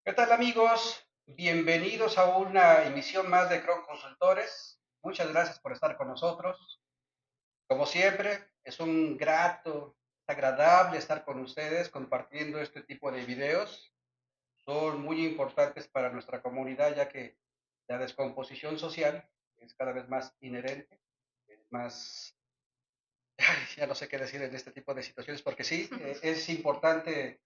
¿Qué tal amigos? Bienvenidos a una emisión más de Cron Consultores. Muchas gracias por estar con nosotros. Como siempre, es un grato, agradable estar con ustedes compartiendo este tipo de videos. Son muy importantes para nuestra comunidad ya que la descomposición social es cada vez más inherente, es más, ya no sé qué decir en este tipo de situaciones porque sí, es importante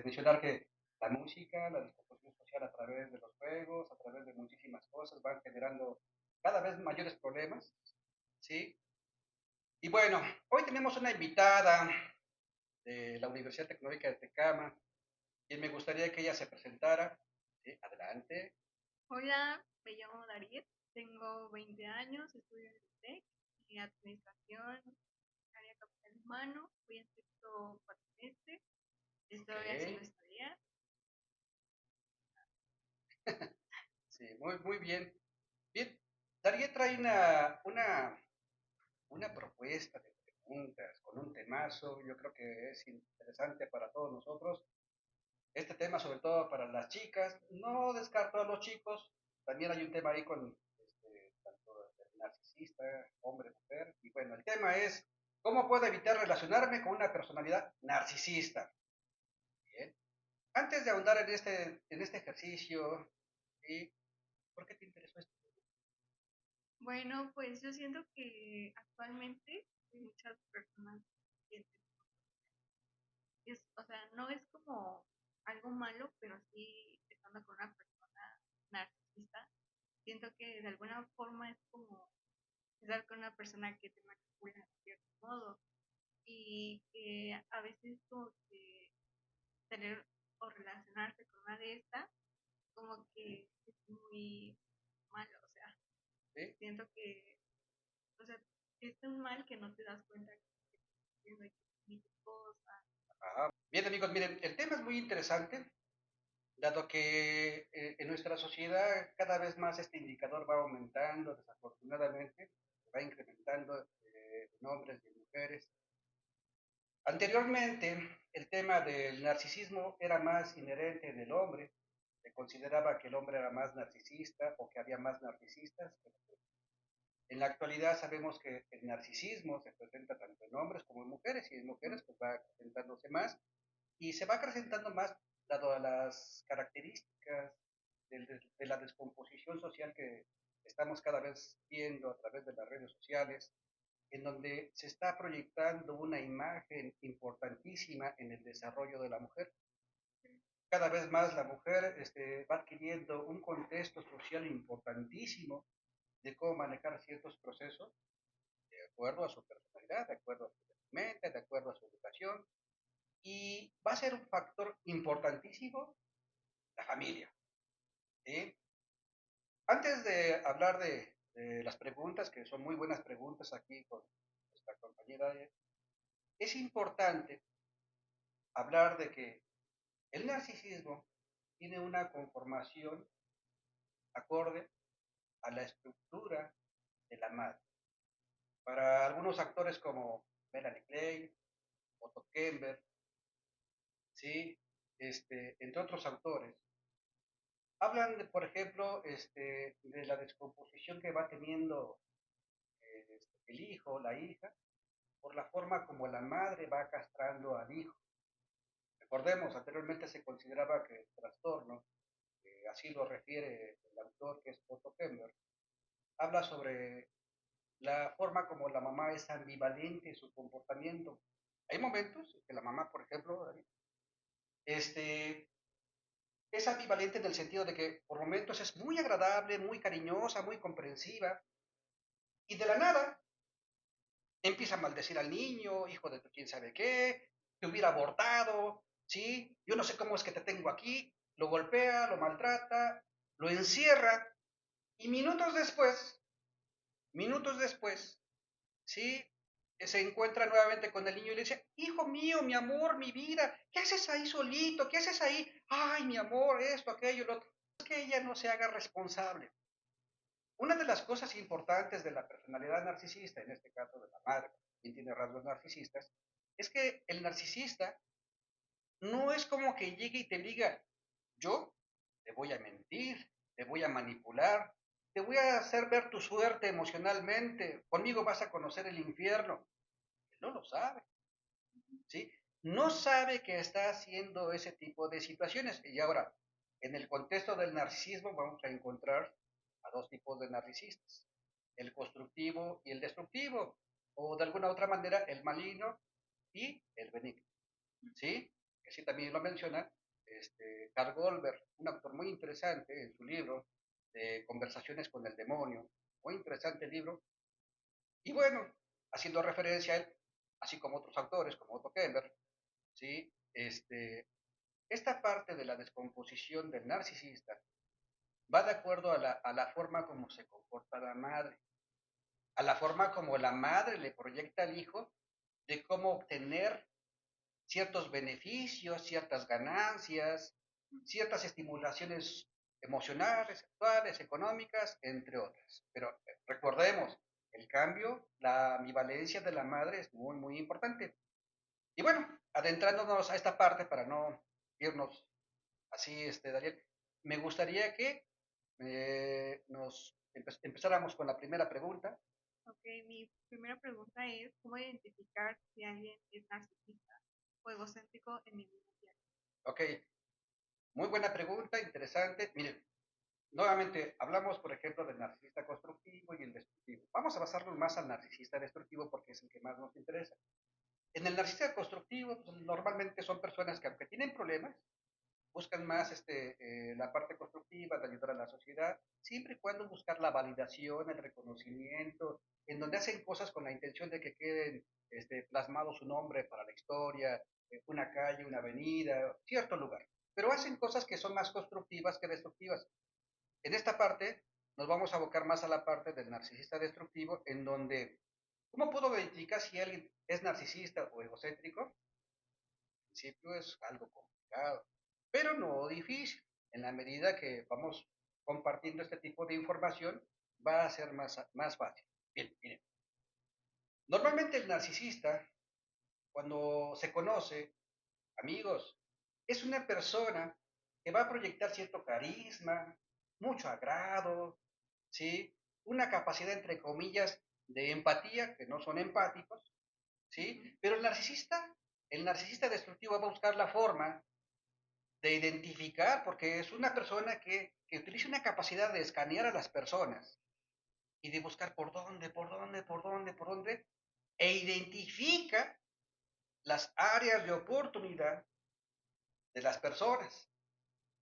mencionar que la música, la descomposición social a través de los juegos, a través de muchísimas cosas, van generando cada vez mayores problemas, ¿sí? Y bueno, hoy tenemos una invitada de la Universidad Tecnológica de Tecama, quien me gustaría que ella se presentara. ¿Sí? Adelante. Hola, me llamo Darid, tengo 20 años, estudio en el TEC y administración, área capital humano, voy en sexto cuatrimestre, Ok, estoy haciendo historia. sí, muy bien. Bien, Daría trae una propuesta de preguntas con un temazo, yo creo que es interesante para todos nosotros. Este tema, sobre todo para las chicas, no descarto a los chicos, también hay un tema ahí con tanto el narcisista, hombre, mujer, y bueno, el tema es, ¿cómo puedo evitar relacionarme con una personalidad narcisista? Bien. Antes de ahondar en este ejercicio, ¿sí? ¿Por qué te interesó esto? Bueno, pues yo siento que actualmente hay muchas personas que o sea, no es como algo malo, pero sí estando con una persona narcisista, siento que de alguna forma es como estar con una persona que te manipula de cierto modo y que a veces como que tener o relacionarse con una de estas, como que es muy malo, o sea, ¿Sí? siento que, o sea, es un mal que no te das cuenta que tienes muchas cosas. Ajá. Bien, amigos, miren, el tema es muy interesante, dado que en nuestra sociedad cada vez más este indicador va aumentando, desafortunadamente, va incrementando en hombres y en mujeres. Anteriormente, el tema del narcisismo era más inherente del hombre. Se consideraba que el hombre era más narcisista o que había más narcisistas. En la actualidad sabemos que el narcisismo se presenta tanto en hombres como en mujeres y en mujeres pues va presentándose más y se va acrecentando más dado a las características de la descomposición social que estamos cada vez viendo a través de las redes sociales, en donde se está proyectando una imagen importantísima en el desarrollo de la mujer. Cada vez más la mujer va adquiriendo un contexto social importantísimo de cómo manejar ciertos procesos de acuerdo a su personalidad, de acuerdo a su vestimenta, de acuerdo a su educación, y va a ser un factor importantísimo la familia. ¿Sí? Antes de hablar de las preguntas, que son muy buenas preguntas aquí con nuestra compañera, es importante hablar de que el narcisismo tiene una conformación acorde a la estructura de la madre. Para algunos actores como Melanie Klein, Otto Kemper, ¿sí? Entre otros autores, hablan, por ejemplo, de la descomposición que va teniendo el hijo, la hija, por la forma como la madre va castrando al hijo. Recordemos, anteriormente se consideraba que el trastorno, así lo refiere el autor que es Otto Kemper, habla sobre la forma como la mamá es ambivalente en su comportamiento. Hay momentos que la mamá, por ejemplo, este, es ambivalente en el sentido de que por momentos es muy agradable, muy cariñosa, muy comprensiva, y de la nada empieza a maldecir al niño, hijo de quién sabe qué, te hubiera abortado, ¿sí? Yo no sé cómo es que te tengo aquí, lo golpea, lo maltrata, lo encierra, y minutos después, ¿sí? Se encuentra nuevamente con el niño y le dice, hijo mío, mi amor, mi vida, ¿qué haces ahí solito? ¿Qué haces ahí? Ay, mi amor, esto, aquello, lo otro. Es que ella no se haga responsable. Una de las cosas importantes de la personalidad narcisista, en este caso de la madre, quien tiene rasgos narcisistas, es que el narcisista no es como que llegue y te diga, Yo te voy a mentir, te voy a manipular, te voy a hacer ver tu suerte emocionalmente, conmigo vas a conocer el infierno. No lo sabe, ¿sí? No sabe que está haciendo ese tipo de situaciones. Y ahora, en el contexto del narcisismo vamos a encontrar a dos tipos de narcisistas, el constructivo y el destructivo, o de alguna otra manera el maligno y el benigno, ¿sí? Que sí también lo menciona Carl Goldberg, un autor muy interesante en su libro de Conversaciones con el Demonio, muy interesante libro, y bueno, haciendo referencia a él, así como otros autores, como Otto Kemper, ¿sí? Esta parte de la descomposición del narcisista va de acuerdo a la forma como se comporta la madre, a la forma como la madre le proyecta al hijo de cómo obtener ciertos beneficios, ciertas ganancias, ciertas estimulaciones emocionales, sexuales, económicas, entre otras. Pero recordemos, el cambio, la ambivalencia de la madre es muy, muy importante. Y bueno, adentrándonos a esta parte para no irnos así, Daniel, me gustaría que empezáramos con la primera pregunta. Ok, mi primera pregunta es, ¿cómo identificar si alguien es narcisista o egocéntrico en mi vida diaria? Ok, muy buena pregunta, interesante. Miren, nuevamente hablamos, por ejemplo, del narcisista constructivo y el destructivo. Vamos a basarnos más al narcisista destructivo porque es el que más nos interesa. En el narcisista constructivo, pues, normalmente son personas que aunque tienen problemas, buscan más la parte constructiva de ayudar a la sociedad, siempre y cuando buscar la validación, el reconocimiento, en donde hacen cosas con la intención de que queden plasmado su nombre para la historia, una calle, una avenida, cierto lugar. Pero hacen cosas que son más constructivas que destructivas. En esta parte nos vamos a abocar más a la parte del narcisista destructivo, en donde, ¿cómo puedo identificar si alguien es narcisista o egocéntrico? En principio es algo complicado, pero no difícil. En la medida que vamos compartiendo este tipo de información, va a ser más fácil. Bien, miren. Normalmente el narcisista, cuando se conoce, amigos, es una persona que va a proyectar cierto carisma, mucho agrado, ¿sí? Una capacidad, entre comillas, de empatía, que no son empáticos, ¿sí? Pero el narcisista destructivo va a buscar la forma de identificar, porque es una persona que utiliza una capacidad de escanear a las personas y de buscar por dónde, e identifica las áreas de oportunidad de las personas,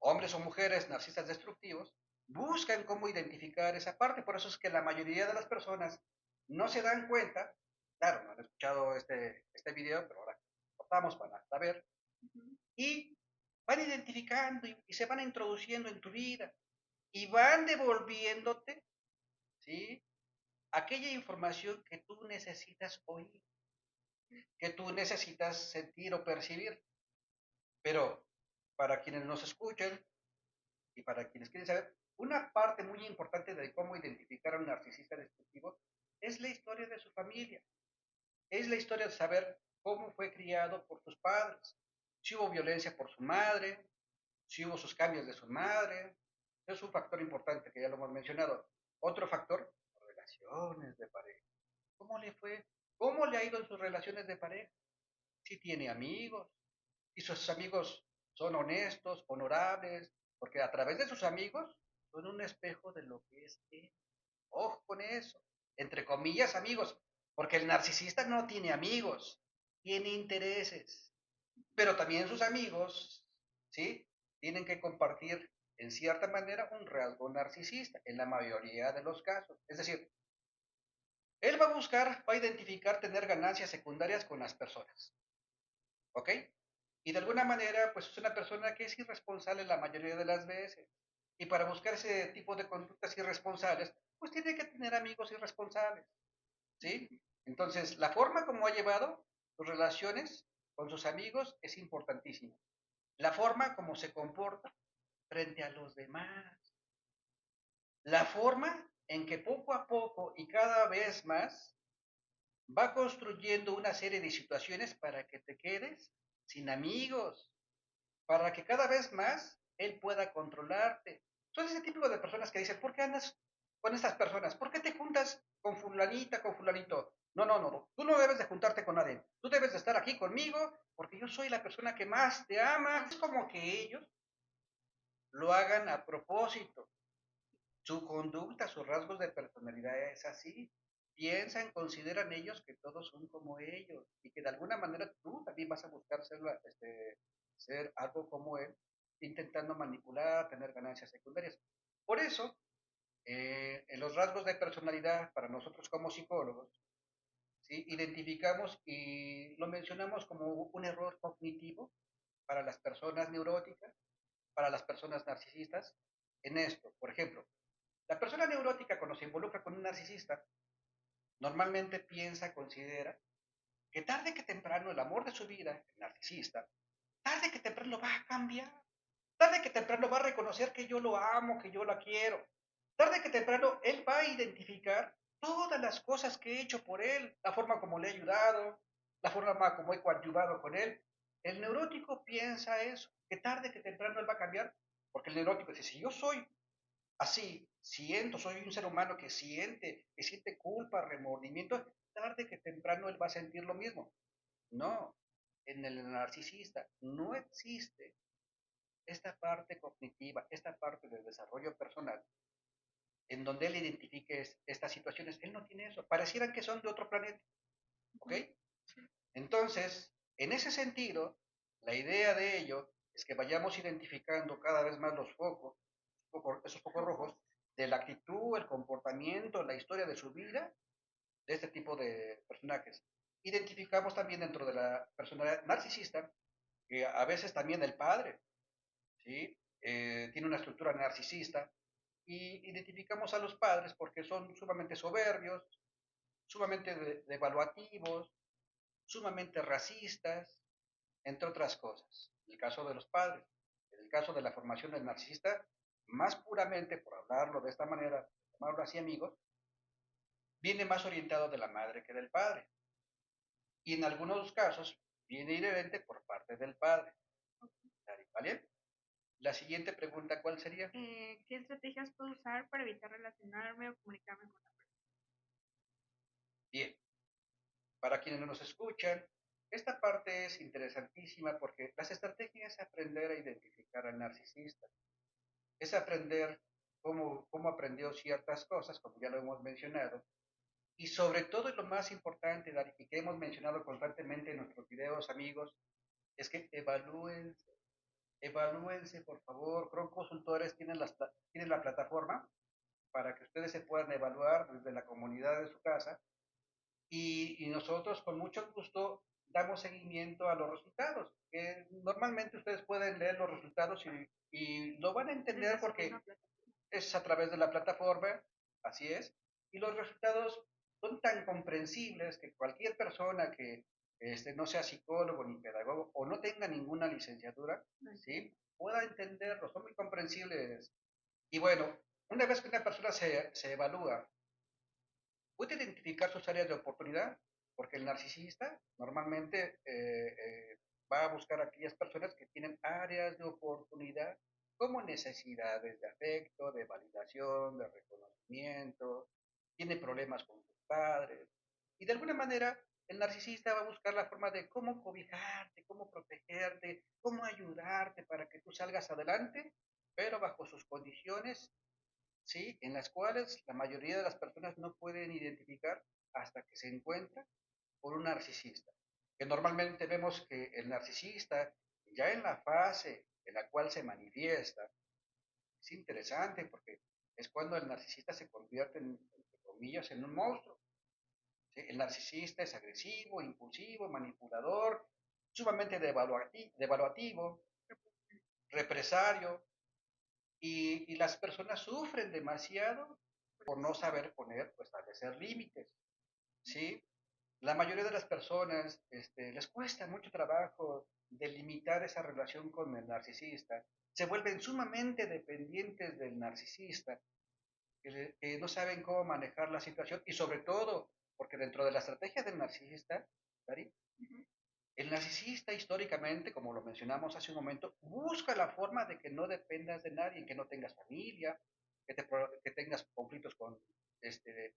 hombres o mujeres narcisistas destructivos, buscan cómo identificar esa parte. Por eso es que la mayoría de las personas no se dan cuenta, claro, no han escuchado este video, pero ahora cortamos para saber, y van identificando y se van introduciendo en tu vida y van devolviéndote, ¿sí? Aquella información que tú necesitas oír, que tú necesitas sentir o percibir. Pero para quienes nos escuchan, y para quienes quieren saber, una parte muy importante de cómo identificar a un narcisista destructivo es la historia de su familia, es la historia de saber cómo fue criado por sus padres, si hubo violencia por su madre, si hubo sus cambios de su madre. Es un factor importante que ya lo hemos mencionado. Otro factor, relaciones de pareja. ¿Cómo le fue? ¿Cómo le ha ido en sus relaciones de pareja? Si tiene amigos, y sus amigos son honestos, honorables, porque a través de sus amigos son un espejo de lo que es él. Ojo con eso, entre comillas amigos, porque el narcisista no tiene amigos, tiene intereses, pero también sus amigos, ¿sí? Tienen que compartir en cierta manera un rasgo narcisista, en la mayoría de los casos. Es decir, él va a buscar, va a identificar tener ganancias secundarias con las personas, ¿ok? Y de alguna manera, pues es una persona que es irresponsable la mayoría de las veces. Y para buscar ese tipo de conductas irresponsables, pues tiene que tener amigos irresponsables, ¿sí? Entonces, la forma como ha llevado sus relaciones con sus amigos es importantísima. La forma como se comporta frente a los demás. La forma en que poco a poco y cada vez más va construyendo una serie de situaciones para que te quedes sin amigos, para que cada vez más él pueda controlarte. Son ese tipo de personas que dicen, ¿por qué andas con estas personas? ¿Por qué te juntas con fulanita, con fulanito? No, no, no, no. Tú no debes de juntarte con nadie. Tú debes de estar aquí conmigo porque yo soy la persona que más te ama. Es como que ellos lo hagan a propósito. Su conducta, sus rasgos de personalidad es así. Piensan, consideran ellos que todos son como ellos y que de alguna manera tú también vas a buscar ser algo como él, intentando manipular, tener ganancias secundarias. Por eso, en los rasgos de personalidad, para nosotros como psicólogos, ¿sí? Identificamos y lo mencionamos como un error cognitivo para las personas neuróticas, para las personas narcisistas, en esto. Por ejemplo, la persona neurótica cuando se involucra con un narcisista, normalmente piensa, considera que tarde que temprano el amor de su vida, el narcisista, tarde que temprano va a cambiar, tarde que temprano va a reconocer que yo lo amo, que yo la quiero, tarde que temprano él va a identificar todas las cosas que he hecho por él, la forma como le he ayudado, la forma como he coadyuvado con él. El neurótico piensa eso, que tarde que temprano él va a cambiar, porque el neurótico dice, si yo soy así, soy un ser humano que siente culpa, remordimiento, tarde que temprano él va a sentir lo mismo. No, en el narcisista no existe esta parte cognitiva, esta parte del desarrollo personal, en donde él identifique estas situaciones. Él no tiene eso. Parecieran que son de otro planeta, ¿ok? Entonces, en ese sentido, la idea de ello es que vayamos identificando cada vez más los focos, esos focos rojos, de la actitud, el comportamiento, la historia de su vida, de este tipo de personajes. Identificamos también dentro de la personalidad narcisista que a veces también el padre, ¿sí? Tiene una estructura narcisista y identificamos a los padres porque son sumamente soberbios, sumamente devaluativos, sumamente racistas, entre otras cosas. En el caso de los padres, en el caso de la formación del narcisista, más puramente, por hablarlo de esta manera, llamarlo así amigos, viene más orientado de la madre que del padre. Y en algunos casos viene inherente por parte del padre. ¿Vale? La siguiente pregunta, ¿cuál sería? ¿Qué estrategias puedo usar para evitar relacionarme o comunicarme con la persona? Bien, para quienes no nos escuchan, esta parte es interesantísima porque las estrategias es aprender a identificar al narcisista, es aprender cómo aprendió ciertas cosas, como ya lo hemos mencionado, y sobre todo, y lo más importante, Dari, y que hemos mencionado constantemente en nuestros videos, amigos, es que evalúense, por favor. Chrome Consultores tienen la plataforma para que ustedes se puedan evaluar desde la comunidad de su casa y nosotros con mucho gusto damos seguimiento a los resultados. Que normalmente ustedes pueden leer los resultados y lo van a entender porque es a través de la plataforma, así es, y los resultados son tan comprensibles que cualquier persona que no sea psicólogo ni pedagogo o no tenga ninguna licenciatura, ¿sí? Pueda entenderlos, son muy comprensibles. Y bueno, una vez que una persona se evalúa, puede identificar sus áreas de oportunidad, porque el narcisista normalmente va a buscar a aquellas personas que tienen áreas de oportunidad como necesidades de afecto, de validación, de reconocimiento, tiene problemas con sus padres. Y de alguna manera el narcisista va a buscar la forma de cómo cobijarte, cómo protegerte, cómo ayudarte para que tú salgas adelante, pero bajo sus condiciones, ¿sí? En las cuales la mayoría de las personas no pueden identificar hasta que se encuentra con un narcisista. Que normalmente vemos que el narcisista, ya en la fase en la cual se manifiesta, es interesante porque es cuando el narcisista se convierte, entre comillas, en un monstruo. ¿Sí? El narcisista es agresivo, impulsivo, manipulador, sumamente devaluativo, represario, y las personas sufren demasiado por no saber poner o establecer límites, ¿sí? La mayoría de las personas les cuesta mucho trabajo delimitar esa relación con el narcisista, se vuelven sumamente dependientes del narcisista, que no saben cómo manejar la situación y sobre todo, porque dentro de la estrategia del narcisista, Dari, El narcisista históricamente, como lo mencionamos hace un momento, busca la forma de que no dependas de nadie, que no tengas familia, que tengas conflictos con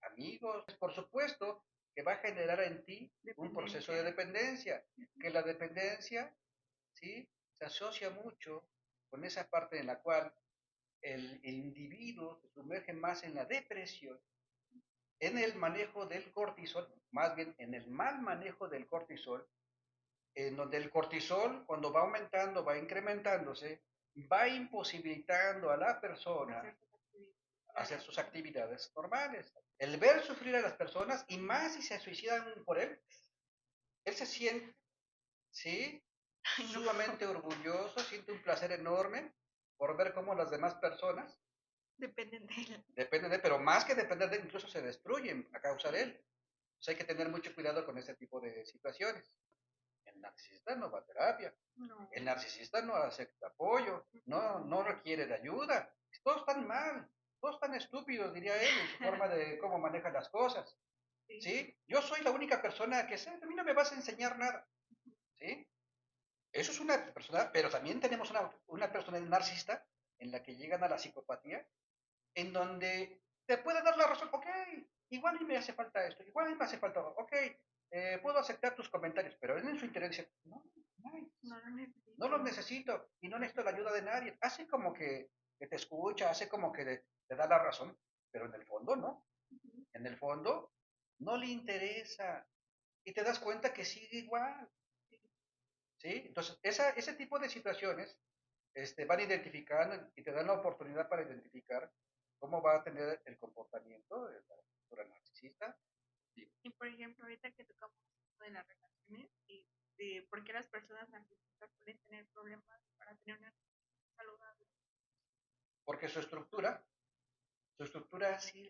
amigos. Por supuesto que va a generar en ti un proceso de dependencia, que la dependencia, ¿sí?, se asocia mucho con esa parte en la cual el individuo se sumerge más en la depresión, en el manejo del cortisol, más bien en el mal manejo del cortisol, en donde el cortisol, cuando va aumentando, va incrementándose, va imposibilitando a la persona hacer sus actividades normales. El ver sufrir a las personas, y más si se suicidan por él se siente, ¿sí?, sumamente orgulloso, siente un placer enorme por ver cómo las demás personas dependen de él. Dependen de él, pero más que depender de él, incluso se destruyen a causa de él. Entonces hay que tener mucho cuidado con este tipo de situaciones. El narcisista no va a terapia. No. El narcisista no acepta apoyo, no requiere de ayuda. Todos están mal, todos están estúpidos, diría él, en su forma de cómo maneja las cosas. ¿Sí? Yo soy la única persona que sé, a mí no me vas a enseñar nada. ¿Sí? Eso es una persona, pero también tenemos una persona narcisista en la que llegan a la psicopatía, en donde te puede dar la razón, ok, igual y me hace falta esto, igual y me hace falta, ok, puedo aceptar tus comentarios, pero él en su interés dice, no, no lo necesito y no necesito la ayuda de nadie. Hace como que te escucha, hace como que te da la razón, pero en el fondo no. En el fondo no le interesa y te das cuenta que sigue igual. ¿Sí? Entonces, ese tipo de situaciones van identificando y te dan la oportunidad para identificar cómo va a tener el comportamiento de la cultura narcisista. Sí. Y por ejemplo, ahorita que tocamos de las relaciones y de por qué las personas narcisistas pueden tener problemas para tener una relación saludable. Porque su estructura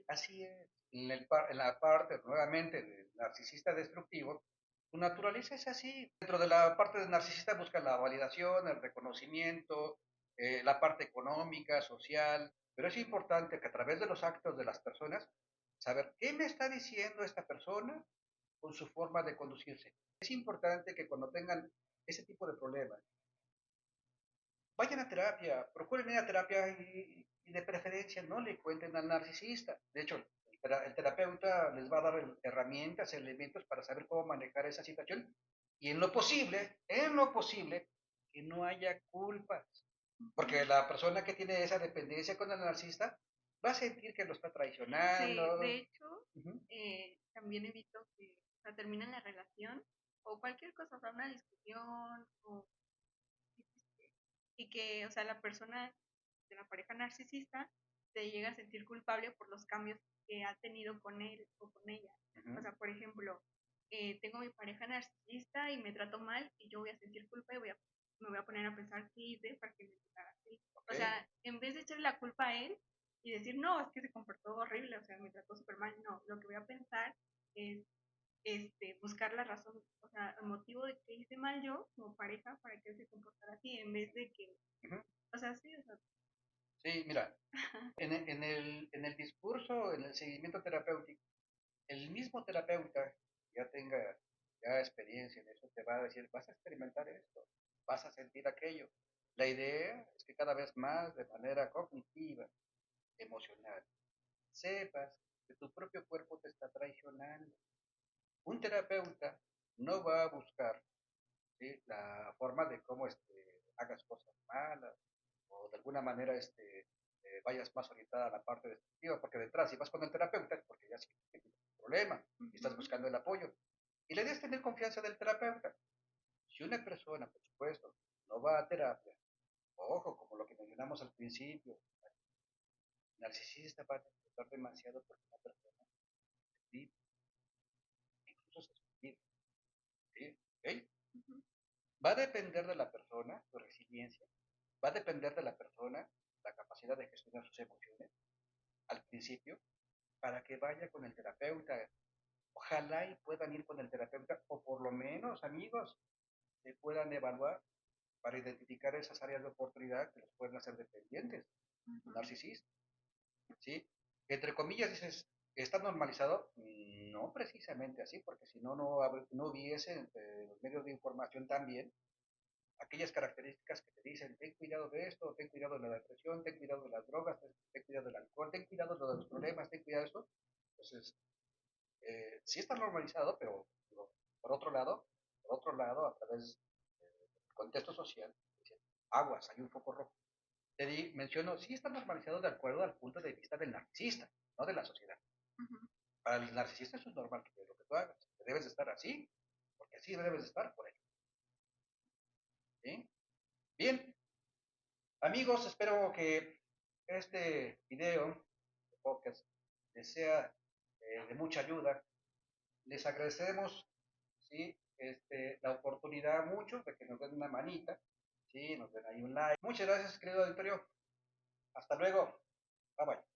así es. En la parte, nuevamente, del narcisista destructivo, su naturaleza es así. Dentro de la parte del narcisista busca la validación, el reconocimiento, la parte económica, social, pero es importante que a través de los actos de las personas, saber qué me está diciendo esta persona con su forma de conducirse. Es importante que cuando tengan ese tipo de problemas, vayan a terapia, procuren ir a terapia y de preferencia no le cuenten al narcisista. De hecho, el terapeuta les va a dar herramientas, elementos para saber cómo manejar esa situación y en lo posible, que no haya culpas. Porque la persona que tiene esa dependencia con el narcisista va a sentir que lo está traicionando. Sí, de hecho, también he visto que terminan la relación o cualquier cosa, o sea, una discusión o y que, o sea, la persona de la pareja narcisista se llega a sentir culpable por los cambios que ha tenido con él o con ella. O sea, por ejemplo, tengo mi pareja narcisista y me trato mal y yo voy a sentir culpa y me voy a poner a pensar qué hice para que me tratara así. O sea, en vez de echarle la culpa a él y decir, no, es que se comportó horrible, o sea, me trató súper mal, no, lo que voy a pensar es buscar la razón, o sea, el motivo de que hice mal yo como pareja para que él se comportara así, en vez de que, o sea, sí, o sea. Sí, mira, en el discurso, en el seguimiento terapéutico, el mismo terapeuta ya tenga ya experiencia en eso, te va a decir, vas a experimentar esto, vas a sentir aquello. La idea es que cada vez más, de manera cognitiva, emocional, sepas que tu propio cuerpo te está traicionando. Un terapeuta no va a buscar, ¿sí?, la forma de cómo hagas cosas malas o de alguna manera vayas más orientada a la parte destructiva, porque detrás, si vas con el terapeuta, es porque ya sí que tienes un problema y estás buscando el apoyo. Y la idea es tener confianza del terapeuta. Si una persona, por supuesto, no va a terapia, ojo, como lo que mencionamos al principio, el narcisista va a disfrutar demasiado porque una persona vive, incluso se suicida. ¿Sí? ¿Okay? Va a depender de la persona, su resiliencia, va a depender de la persona, la capacidad de gestionar sus emociones al principio, para que vaya con el terapeuta. Ojalá y puedan ir con el terapeuta, o por lo menos, amigos, se puedan evaluar para identificar esas áreas de oportunidad que los pueden hacer dependientes, narcisistas, ¿sí? Entre comillas dices, ¿Está normalizado? No precisamente así, porque si no, no hubiese los medios de información también aquellas características que te dicen, ten cuidado de esto, ten cuidado de la depresión, ten cuidado de las drogas, ten cuidado del alcohol, ten cuidado de los problemas, ten cuidado de esto. Entonces, sí está normalizado, pero digo, por otro lado, a través del contexto social, dicen, aguas, hay un foco rojo. Menciono, sí está normalizado de acuerdo al punto de vista del narcisista, no de la sociedad. Ujú. Para el narcisista eso es normal que lo que tú hagas, que debes de estar así, porque así debes de estar por él. ¿Sí? Bien, amigos, espero que este video, de podcast, les sea de mucha ayuda. Les agradecemos, ¿sí? La oportunidad mucho de que nos den una manita, ¿sí? Nos den ahí un like. Muchas gracias, querido auditorio. Hasta luego. Bye bye.